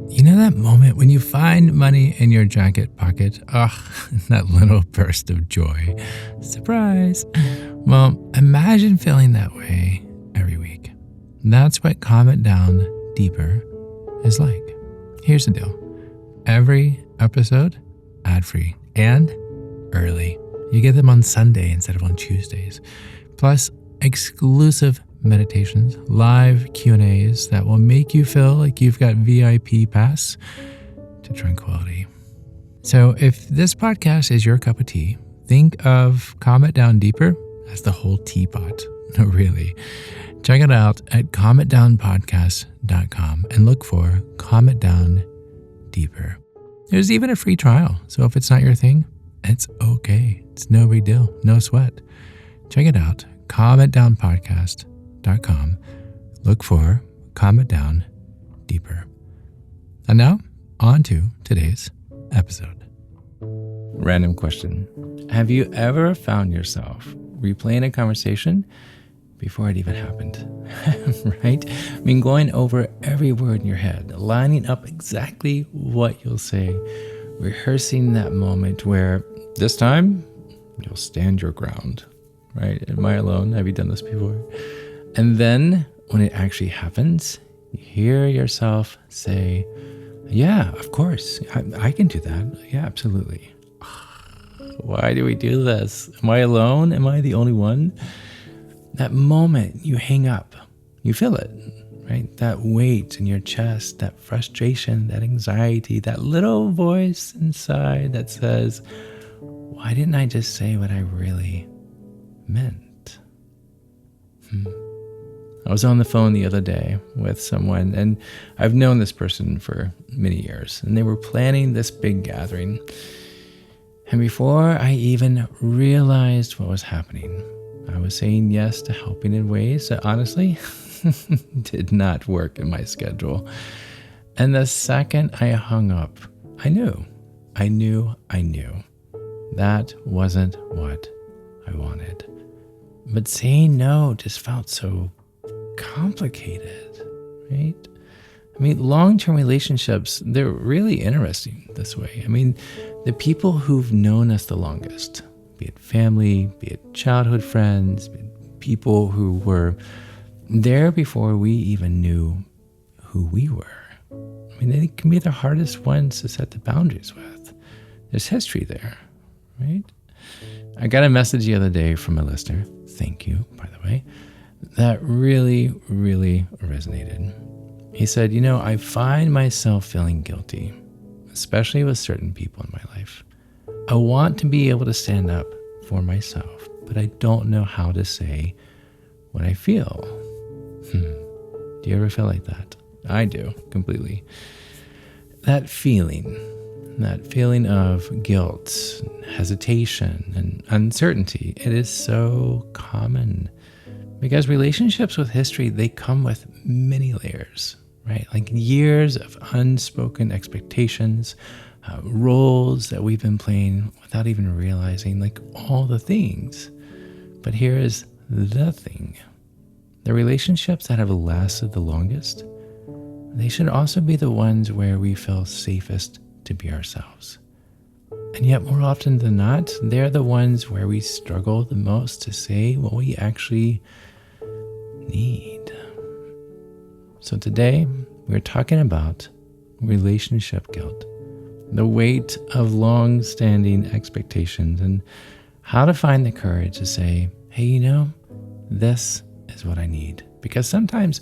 You know that moment when you find money in your jacket pocket? Ugh, that little burst of joy. Surprise! Well, imagine feeling that way every week. That's what Calm It Down Deeper is like. Here's the deal. Every episode, ad-free and early. You get them on Sunday instead of on Tuesdays. Plus, exclusive meditations, live Q&As that will make you feel like you've got VIP pass to tranquility. So if this podcast is your cup of tea, think of Calm It Down Deeper as the whole teapot. No, really. Check it out at calmitdownpodcast.com and look for Calm It Down Deeper. There's even a free trial, so if it's not your thing, it's okay. It's no big deal. No sweat. Check it out, calmitdownpodcast.com. Look for Calm It Down Deeper. And now, on to today's episode. Random question. Have you ever found yourself replaying a conversation before it even happened? Right? I mean, going over every word in your head, lining up exactly what you'll say, rehearsing that moment where this time you'll stand your ground, right? Am I alone? Have you done this before? And then when it actually happens, you hear yourself say, yeah, of course, I can do that. Yeah, absolutely. Why do we do this? Am I alone? Am I the only one? That moment you hang up, you feel it, right? That weight in your chest, that frustration, that anxiety, that little voice inside that says, why didn't I just say what I really meant? I was on the phone the other day with someone, and I've known this person for many years, and they were planning this big gathering. And before I even realized what was happening, I was saying yes to helping in ways that honestly did not work in my schedule. And the second I hung up, I knew that wasn't what I wanted. But saying no just felt so complicated, right? I mean, long-term relationships, they're really interesting this way. I mean, the people who've known us the longest, be it family, be it childhood friends, be it people who were there before we even knew who we were. I mean, they can be the hardest ones to set the boundaries with. There's history there, right? I got a message the other day from a listener, thank you, by the way, that really, really resonated. He said, I find myself feeling guilty, especially with certain people in my life. I want to be able to stand up for myself, but I don't know how to say what I feel. Do you ever feel like that? I do, completely. That feeling of guilt, hesitation, and uncertainty, it is so common. Because relationships with history, they come with many layers, right? Like years of unspoken expectations, roles that we've been playing without even realizing, like all the things. But here is the thing. The relationships that have lasted the longest, they should also be the ones where we feel safest to be ourselves. And yet more often than not, they're the ones where we struggle the most to say what we actually need. So today, we're talking about relationship guilt, the weight of long-standing expectations, and how to find the courage to say, hey, this is what I need. Because sometimes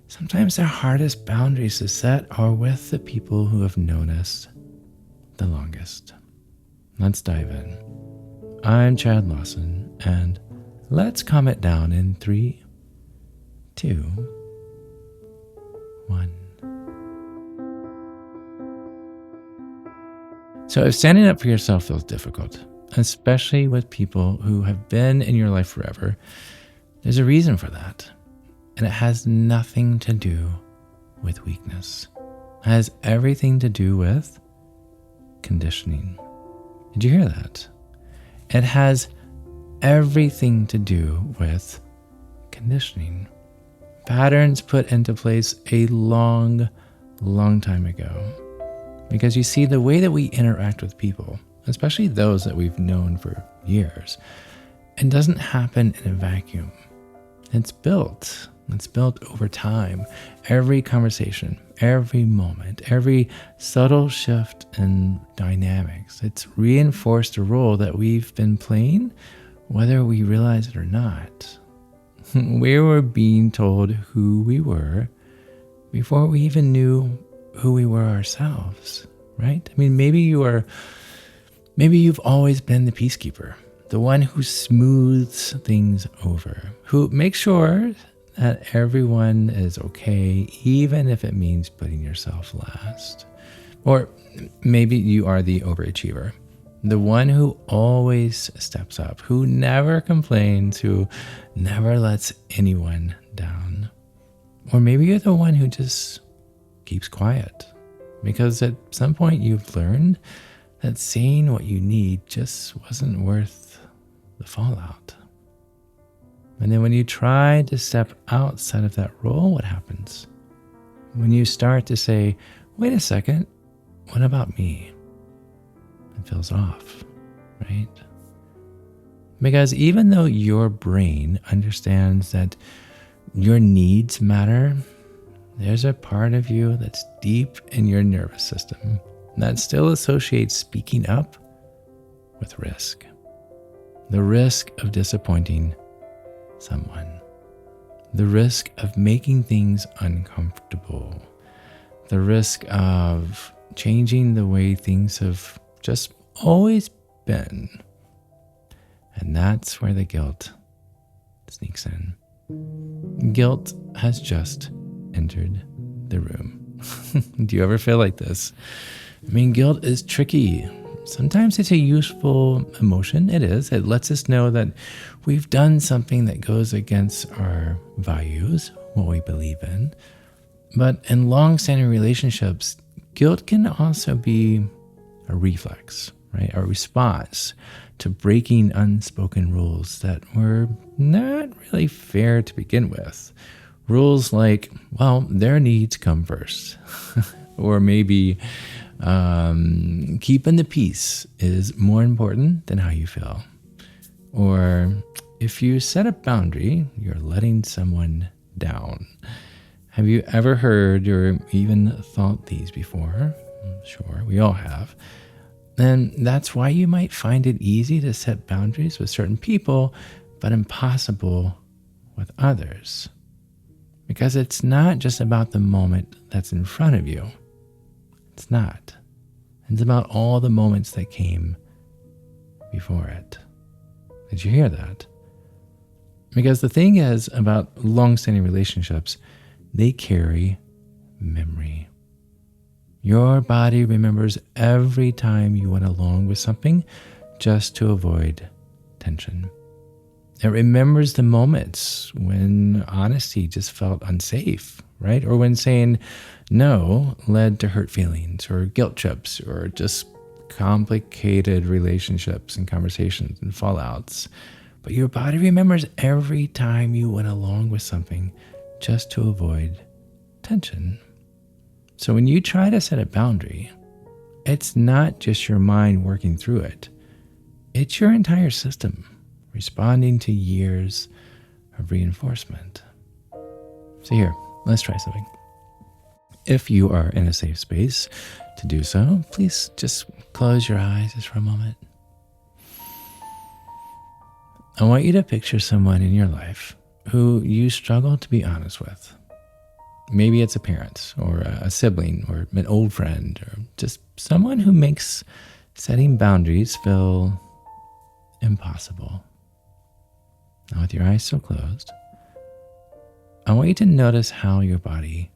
the hardest boundaries to set are with the people who have known us the longest. Let's dive in. I'm Chad Lawson, and let's calm it down in 3, 2, 1. So if standing up for yourself feels difficult, especially with people who have been in your life forever, there's a reason for that. And it has nothing to do with weakness. It has everything to do with conditioning. Did you hear that? It has everything to do with conditioning. Patterns put into place a long, a long time ago. Because you see, the way that we interact with people, especially those that we've known for years, it doesn't happen in a vacuum. It's built. It's built over time. Every conversation, every moment, every subtle shift in dynamics, it's reinforced a role that we've been playing, whether we realize it or not. We were being told who we were before we even knew who we were ourselves, right? I mean, maybe you've always been the peacekeeper, the one who smooths things over, who makes sure that everyone is okay, even if it means putting yourself last. Or maybe you are the overachiever, the one who always steps up, who never complains, who never lets anyone down. Or maybe you're the one who just keeps quiet, because at some point you've learned that saying what you need just wasn't worth the fallout. And then when you try to step outside of that role, what happens? When you start to say, wait a second, what about me? It feels off, right? Because even though your brain understands that your needs matter, there's a part of you that's deep in your nervous system that still associates speaking up with risk. The risk of disappointing someone. The risk of making things uncomfortable. The risk of changing the way things have just always been. And that's where the guilt sneaks in. Guilt has just entered the room. Do you ever feel like this? I mean, guilt is tricky. Sometimes it's a useful emotion. It is. It lets us know that we've done something that goes against our values, what we believe in. But in long-standing relationships, guilt can also be a reflex, right? A response to breaking unspoken rules that were not really fair to begin with. Rules like, well, their needs come first. Or maybe keeping the peace is more important than how you feel. Or if you set a boundary, you're letting someone down. Have you ever heard or even thought these before? Sure, we all have. And that's why you might find it easy to set boundaries with certain people, but impossible with others. Because it's not just about the moment that's in front of you. It's not. It's about all the moments that came before it. Did you hear that? Because the thing is about long-standing relationships, they carry memory. Your body remembers every time you went along with something just to avoid tension. It remembers the moments when honesty just felt unsafe, right? Or when saying no led to hurt feelings or guilt trips or just complicated relationships and conversations and fallouts. But your body remembers every time you went along with something just to avoid tension. So when you try to set a boundary, it's not just your mind working through it. It's your entire system responding to years of reinforcement. So here, let's try something. If you are in a safe space to do so, please just close your eyes just for a moment. I want you to picture someone in your life who you struggle to be honest with. Maybe it's a parent or a sibling or an old friend or just someone who makes setting boundaries feel impossible. Now, with your eyes still closed, I want you to notice how your body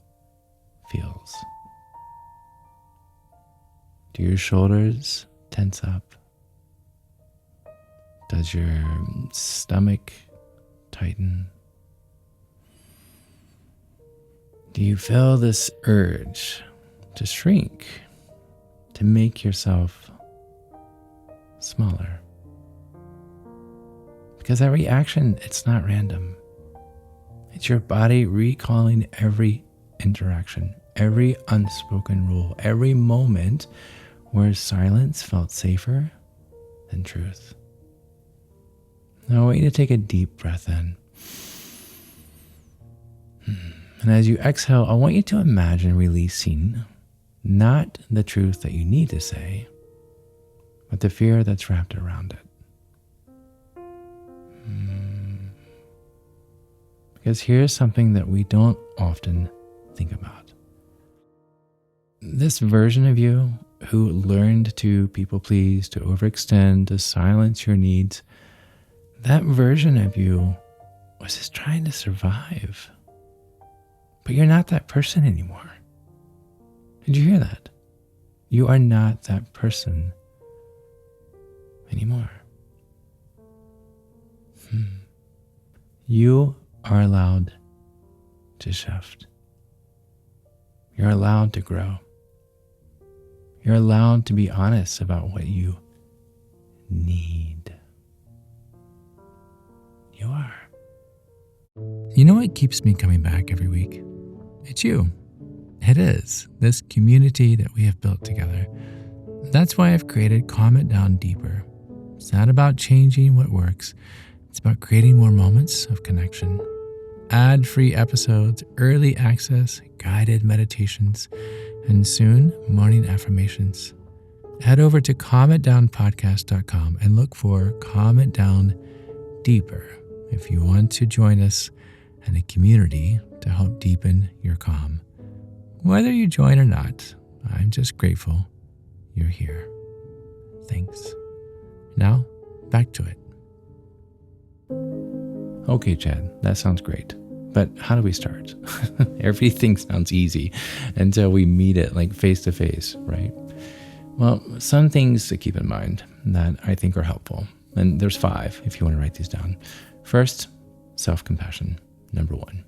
feels. Do your shoulders tense up? Does your stomach tighten? Do you feel this urge to shrink, to make yourself smaller? Because that reaction, it's not random. It's your body recalling every interaction, every unspoken rule, every moment where silence felt safer than truth. Now I want you to take a deep breath in. And as you exhale, I want you to imagine releasing not the truth that you need to say, but the fear that's wrapped around it. Because here's something that we don't often think about. This version of you who learned to people please, to overextend, to silence your needs, that version of you was just trying to survive. But you're not that person anymore. Did you hear that? You are not that person anymore. You are allowed to shift. You're allowed to grow. You're allowed to be honest about what you need. You are. You know what keeps me coming back every week? It's you. It is this community that we have built together. That's why I've created Calm It Down Deeper. It's not about changing what works. It's about creating more moments of connection. Ad-free episodes, early access, guided meditations, and soon morning affirmations. Head over to calmitdownpodcast.com and look for Calm It Down Deeper if you want to join us in a community to help deepen your calm. Whether you join or not, I'm just grateful you're here. Thanks. Now, back to it. Okay, Chad, that sounds great. But how do we start? Everything sounds easy until we meet it like face to face, right? Well, some things to keep in mind that I think are helpful. And there's 5 if you want to write these down. First, self-compassion, number 1.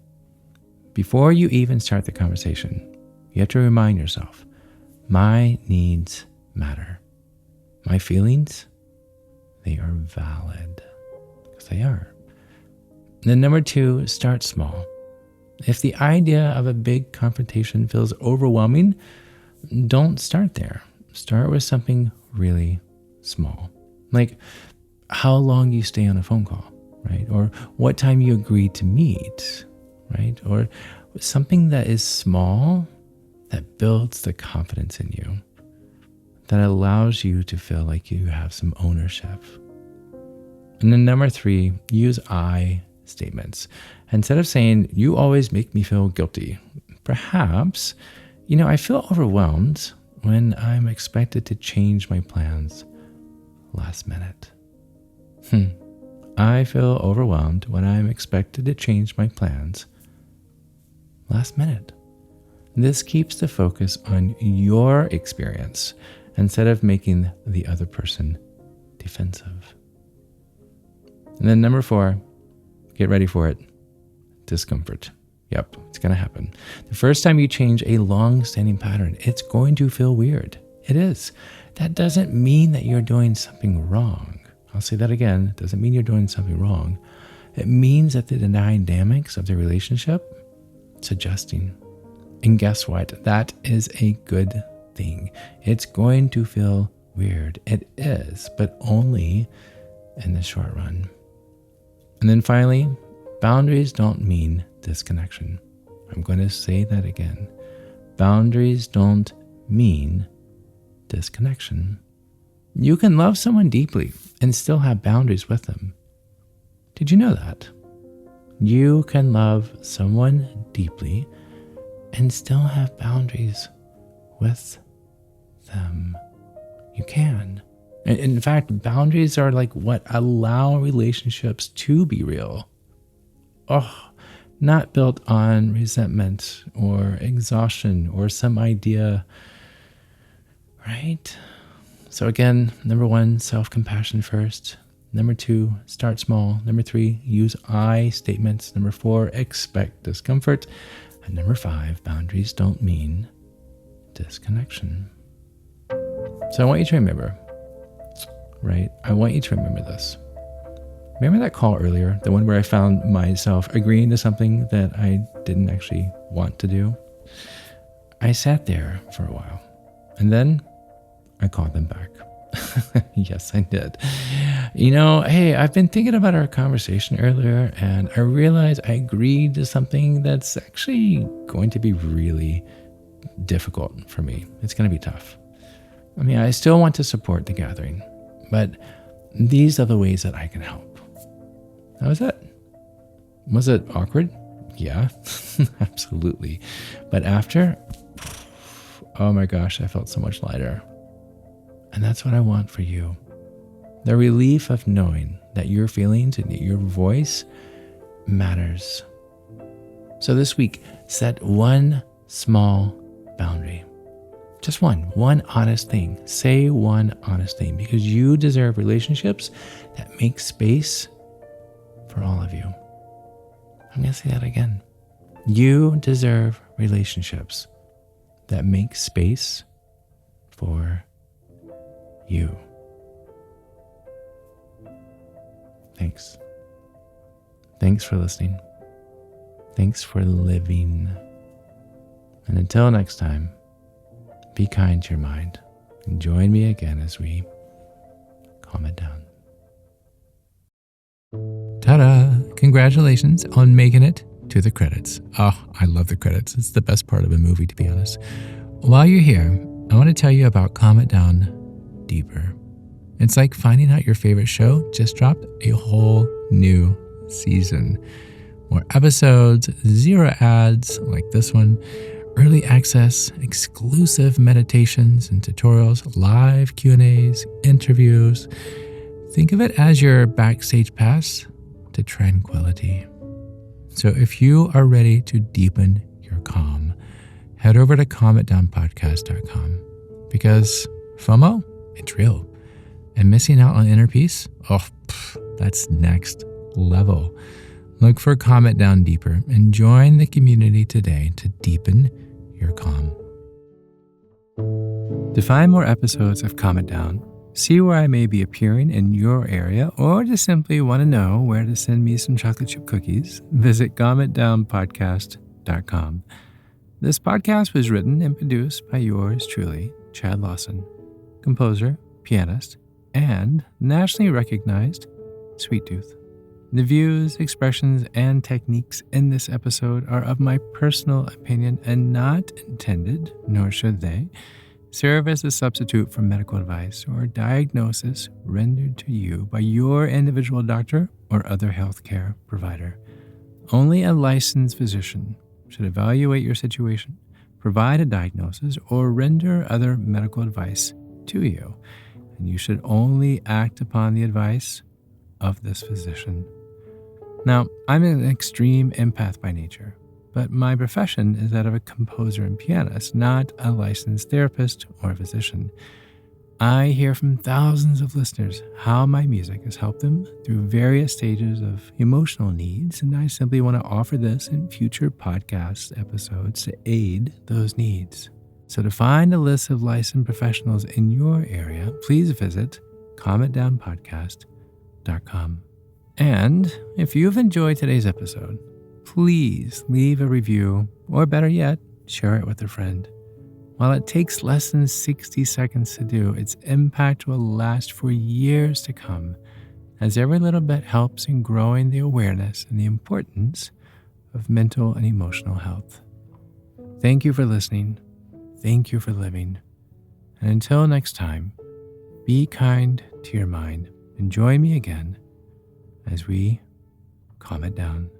Before you even start the conversation, you have to remind yourself, my needs matter. My feelings, they are valid. Because they are. And then number 2, start small. If the idea of a big confrontation feels overwhelming, don't start there. Start with something really small. Like how long you stay on a phone call, right? Or what time you agree to meet, right? Or something that is small that builds the confidence in you, that allows you to feel like you have some ownership. And then number 3, use I statements. Instead of saying, you always make me feel guilty, perhaps, I feel overwhelmed when I'm expected to change my plans last minute. I feel overwhelmed when I'm expected to change my plans last minute. This keeps the focus on your experience instead of making the other person defensive. And then number 4, get ready for it. Discomfort. Yep, it's going to happen. The first time you change a long-standing pattern, it's going to feel weird. It is. That doesn't mean that you're doing something wrong. I'll say that again. It doesn't mean you're doing something wrong. It means that the dynamics of the relationship, it's adjusting. And guess what? That is a good thing. It's going to feel weird. It is, but only in the short run. And then finally, boundaries don't mean disconnection. I'm going to say that again. Boundaries don't mean disconnection. You can love someone deeply and still have boundaries with them. Did you know that? You can love someone deeply and still have boundaries with them. You can. In fact, boundaries are like what allow relationships to be real. Not built on resentment or exhaustion or some idea, right? So again, number 1, self-compassion first. Number 2, start small. Number 3, use I statements. Number 4, expect discomfort. And number 5, boundaries don't mean disconnection. So I want you to remember, right? I want you to remember this. Remember that call earlier, the one where I found myself agreeing to something that I didn't actually want to do? I sat there for a while, and then I called them back. Yes, I did. Hey, I've been thinking about our conversation earlier, and I realized I agreed to something that's actually going to be really difficult for me. It's going to be tough. I still want to support the gathering, but these are the ways that I can help. How was that? Was it awkward? Yeah, absolutely. But after, oh my gosh, I felt so much lighter. And that's what I want for you. The relief of knowing that your feelings and your voice matters. So this week, set one small boundary. Just one honest thing. Say one honest thing, because you deserve relationships that make space for all of you. I'm going to say that again. You deserve relationships that make space for you. Thanks. Thanks for listening. Thanks for living. And until next time, be kind to your mind and join me again as we calm it down. Ta-da! Congratulations on making it to the credits. Oh, I love the credits. It's the best part of a movie, to be honest. While you're here, I want to tell you about Calm It Down Deeper. It's like finding out your favorite show just dropped a whole new season. More episodes, 0 ads like this one, early access, exclusive meditations and tutorials, live Q&As, interviews. Think of it as your backstage pass to tranquility. So if you are ready to deepen your calm, head over to calmitdownpodcast.com, because FOMO, it's real. And missing out on inner peace, that's next level. Look for Calm It Down Deeper and join the community today to deepen your calm. To find more episodes of Calm It Down, see where I may be appearing in your area, or just simply want to know where to send me some chocolate chip cookies, visit calmitdownpodcast.com. This podcast was written and produced by yours truly, Chad Lawson, composer, pianist, and nationally recognized sweet tooth. The views, expressions, and techniques in this episode are of my personal opinion and not intended, nor should they, serve as a substitute for medical advice or diagnosis rendered to you by your individual doctor or other healthcare provider. Only a licensed physician should evaluate your situation, provide a diagnosis, or render other medical advice to you. And you should only act upon the advice of this physician. Now, I'm an extreme empath by nature, but my profession is that of a composer and pianist, not a licensed therapist or physician. I hear from thousands of listeners how my music has helped them through various stages of emotional needs, and I simply want to offer this in future podcast episodes to aid those needs. So to find a list of licensed professionals in your area, please visit calmitdownpodcast.com. And if you've enjoyed today's episode, please leave a review, or better yet, share it with a friend. While it takes less than 60 seconds to do, its impact will last for years to come, as every little bit helps in growing the awareness and the importance of mental and emotional health. Thank you for listening. Thank you for living. And until next time, be kind to your mind and join me again as we calm it down.